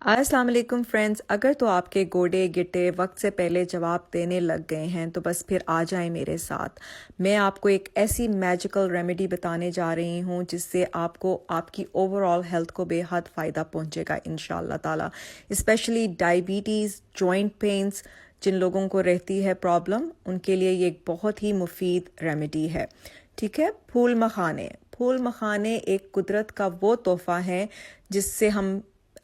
السلام علیکم فرینڈز، اگر تو آپ کے گوڑے گٹے وقت سے پہلے جواب دینے لگ گئے ہیں تو بس پھر آ جائیں میرے ساتھ. میں آپ کو ایک ایسی میجیکل ریمیڈی بتانے جا رہی ہوں جس سے آپ کو آپ کی اوور آل ہیلتھ کو بے حد فائدہ پہنچے گا انشاءاللہ تعالیٰ. اسپیشلی ڈائبٹیز، جوائنٹ پینس جن لوگوں کو رہتی ہے پرابلم، ان کے لیے یہ ایک بہت ہی مفید ریمیڈی ہے. ٹھیک ہے. پھول مکھانے ایک قدرت کا وہ تحفہ ہے جس سے ہم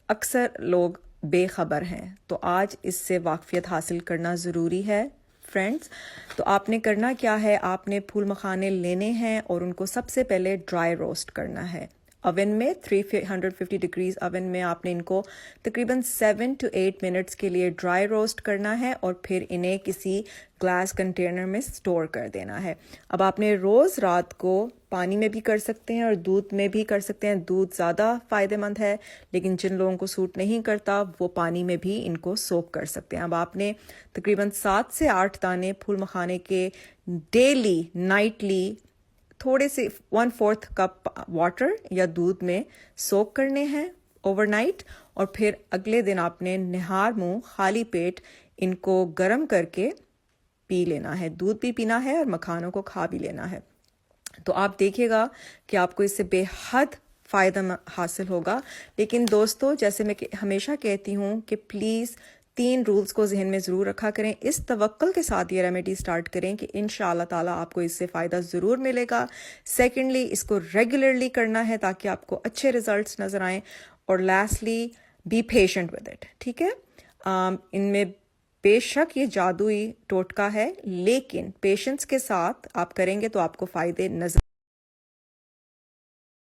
اکثر لوگ بے خبر ہیں، تو آج اس سے واقفیت حاصل کرنا ضروری ہے فرینڈز. تو آپ نے کرنا کیا ہے، آپ نے پھول مکھانے لینے ہیں اور ان کو سب سے پہلے ڈرائی روسٹ کرنا ہے اوون میں. 350 ڈگریز اوون میں آپ نے ان کو تقریباً 7 to 8 منٹس کے لیے ڈرائی روسٹ کرنا ہے اور پھر انہیں کسی گلاس کنٹینر میں سٹور کر دینا ہے. اب آپ نے روز رات کو پانی میں بھی کر سکتے ہیں اور دودھ میں بھی کر سکتے ہیں. دودھ زیادہ فائدہ مند ہے، لیکن جن لوگوں کو سوٹ نہیں کرتا وہ پانی میں بھی ان کو سوک کر سکتے ہیں. اب آپ نے تقریباً 7 سے 8 دانے پھول مکھانے کے ڈیلی نائٹلی تھوڑے سے 1/4 کپ واٹر یا دودھ میں سوک کرنے ہیں اوور نائٹ، اور پھر اگلے دن آپ نے نہار منہ خالی پیٹ ان کو گرم کر کے پی لینا ہے. دودھ بھی پینا ہے اور مکھانوں کو کھا بھی لینا ہے. تو آپ دیکھیے گا کہ آپ کو اس سے بے حد فائدہ حاصل ہوگا. لیکن دوستو، جیسے میں ہمیشہ کہتی ہوں کہ پلیز 3 رولز کو ذہن میں ضرور رکھا کریں. اس توقل کے ساتھ یہ ریمیڈی سٹارٹ کریں کہ انشاءاللہ تعالیٰ آپ کو اس سے فائدہ ضرور ملے گا. سیکنڈلی، اس کو ریگولرلی کرنا ہے تاکہ آپ کو اچھے ریزلٹس نظر آئیں. اور lastly, be patient with it. ٹھیک ہے. ان میں بے شک یہ جادوئی ٹوٹکا ہے، لیکن پیشنس کے ساتھ آپ کریں گے تو آپ کو فائدے نظر